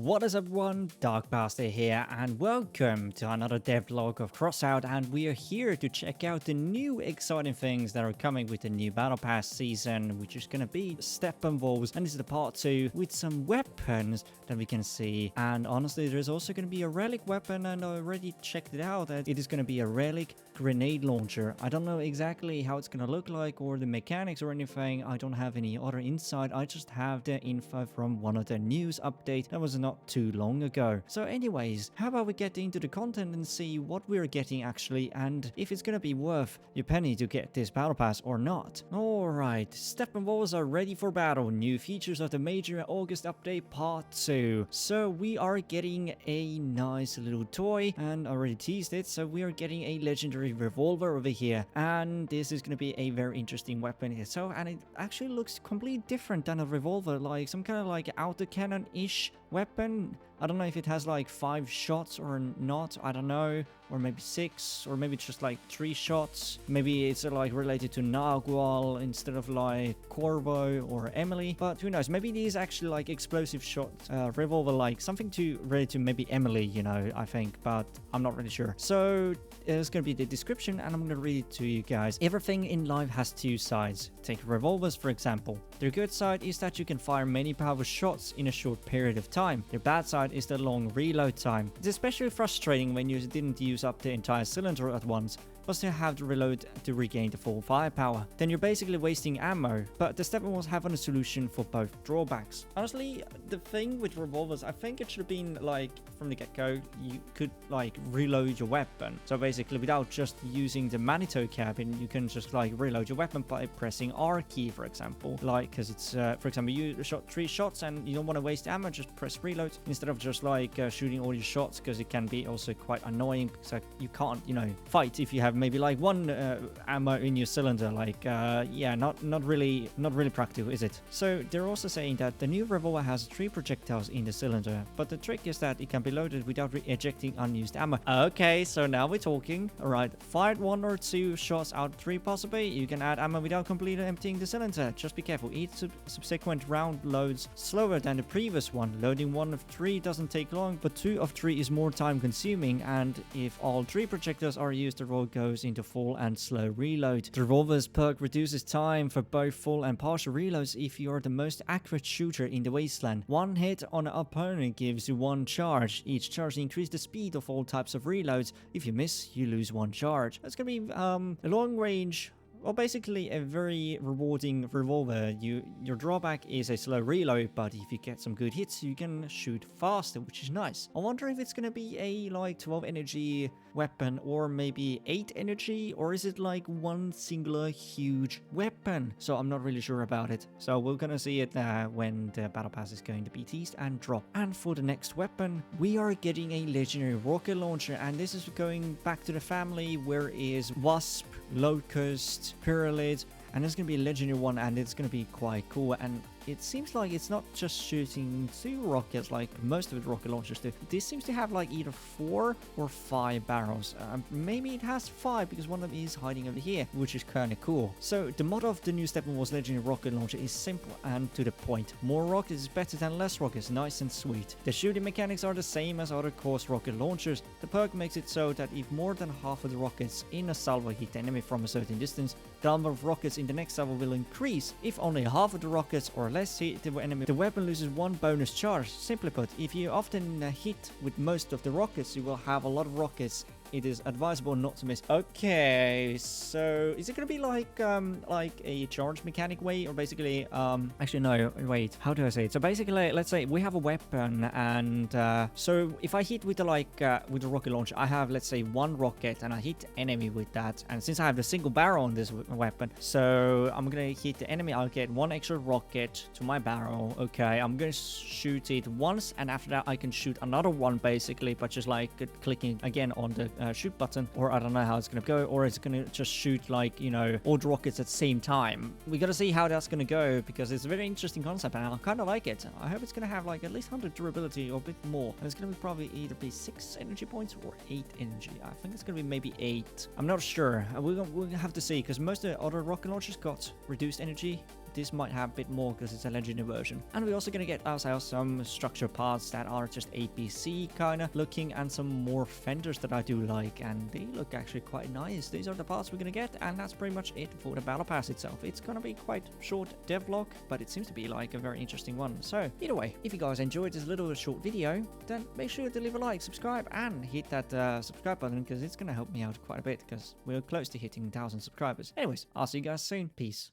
What is up everyone, Darkmaster here and welcome to another devlog of Crossout, and we are here to check out the new exciting things that are coming with the new Battle Pass season, which is going to be Steppenwolves, and this is the part 2 with some weapons that we can see. And honestly, there's also going to be a relic weapon, and I already checked it out. It is going to be a relic grenade launcher. I don't know exactly how it's going to look like or the mechanics or anything. I don't have any other insight. I just have the info from one of the news updates that was not too long ago. So anyways, how about we get into the content and see what we're getting actually, and if it's gonna be worth your penny to get this battle pass or not. Alright, Steppenwolves are ready for battle. New features of the major August update part 2. So we are getting a nice little toy, and I already teased it. So we are getting a legendary revolver over here, and this is gonna be a very interesting weapon here. So, and it actually looks completely different than a revolver, like some kind of like autocannon-ish weapon. I don't know if it has like 5 shots or not, I don't know, or maybe 6, or maybe just like 3 shots. Maybe it's like related to Nagual instead of like Corvo or Emily, but who knows, maybe it is actually like explosive shot revolver, like something to related to maybe Emily, you know, I think, but I'm not really sure. So it's gonna be the description and I'm gonna read it to you guys. Everything in life has 2 sides. Take revolvers for example. Their good side is that you can fire many powerful shots in a short period of time. Their bad side is the long reload time. It's especially frustrating when you didn't use up the entire cylinder at once, but still have to reload to regain the full firepower. Then you're basically wasting ammo, but the Steppenwolves have a solution for both drawbacks. Honestly, the thing with revolvers, I think it should have been like from the get-go, you could like reload your weapon. So basically without just using the Manito cabin, you can just like reload your weapon by pressing R key, for example. Like, because it's, for example, you shot 3 shots and you don't want to waste ammo, just press reload instead of just like shooting all your shots, because it can be also quite annoying because you can't, you know, fight if you have maybe like 1 ammo in your cylinder. Like yeah, not really practical, is it? So they're also saying that the new revolver has 3 projectiles in the cylinder, but the trick is that it can be loaded without ejecting unused ammo. Okay, so now we're talking. All right, fired 1 or 2 shots out of 3 possibly, you can add ammo without completely emptying the cylinder. Just be careful, each subsequent round loads slower than the previous one. Loading 1 of 3 doesn't take long, but 2 of 3 is more time consuming, and if all 3 projectiles are used, the roll goes into full and slow reload. The revolver's perk reduces time for both full and partial reloads if you're the most accurate shooter in the Wasteland. 1 hit on an opponent gives you 1 charge. Each charge increases the speed of all types of reloads. If you miss, you lose 1 charge. That's gonna be a long range, well, basically a very rewarding revolver. Your drawback is a slow reload, but if you get some good hits, you can shoot faster, which is nice. I wonder if it's gonna be a like 12 energy weapon or maybe 8 energy, or is it like 1 singular huge weapon? So I'm not really sure about it. So we're gonna see it when the battle pass is going to be teased and dropped. And for the next weapon, we are getting a legendary rocket launcher, and this is going back to the family where is Wasp, Locust, Pyralid, and it's gonna be a legendary one, and it's gonna be quite cool. And it seems like it's not just shooting 2 rockets like most of the rocket launchers do. This seems to have like either 4 or 5 barrels. Maybe it has 5 because one of them is hiding over here, which is kind of cool. So the motto of the new Steppenwolves legendary rocket launcher is simple and to the point. More rockets is better than less rockets, nice and sweet. The shooting mechanics are the same as other course rocket launchers. The perk makes it so that if more than half of the rockets in a salvo hit the enemy from a certain distance, the number of rockets in the next salvo will increase. If only half of the rockets or less hit the enemy, the weapon loses 1 bonus charge. Simply put, if you often hit with most of the rockets, you will have a lot of rockets. It is advisable not to miss. Okay, so is it gonna be like a charge mechanic way, or basically actually no, wait, how do I say it? So basically, let's say we have a weapon, and so if I hit with the with the rocket launcher, I have, let's say, 1 rocket, and I hit enemy with that, and since I have the single barrel on this weapon, so I'm gonna hit the enemy, I'll get 1 extra rocket to my barrel. Okay, I'm gonna shoot it once, and after that I can shoot another one basically, but just like clicking again on the shoot button, or I don't know how it's gonna go, or it's gonna just shoot like, you know, all the rockets at the same time. We gotta see how that's gonna go, because it's a very interesting concept and I kind of like it. I hope it's gonna have like at least 100 durability or a bit more, and it's gonna be probably either be 6 energy points or 8 energy. I think it's gonna be maybe 8. I'm not sure. We'll have to see, because most of the other rocket launchers got reduced energy this might have a bit more because it's a legendary version. And we're also going to get ourselves some structure parts that are just APC kind of looking, and some more fenders that I do like, and they look actually quite nice. These are the parts we're going to get, and that's pretty much it for the battle pass itself. It's going to be quite short devlog, but it seems to be like a very interesting one. So either way, if you guys enjoyed this little short video, then make sure to leave a like, subscribe, and hit that subscribe button, because it's going to help me out quite a bit, because we're close to hitting 1,000 subscribers. Anyways, I'll see you guys soon. Peace.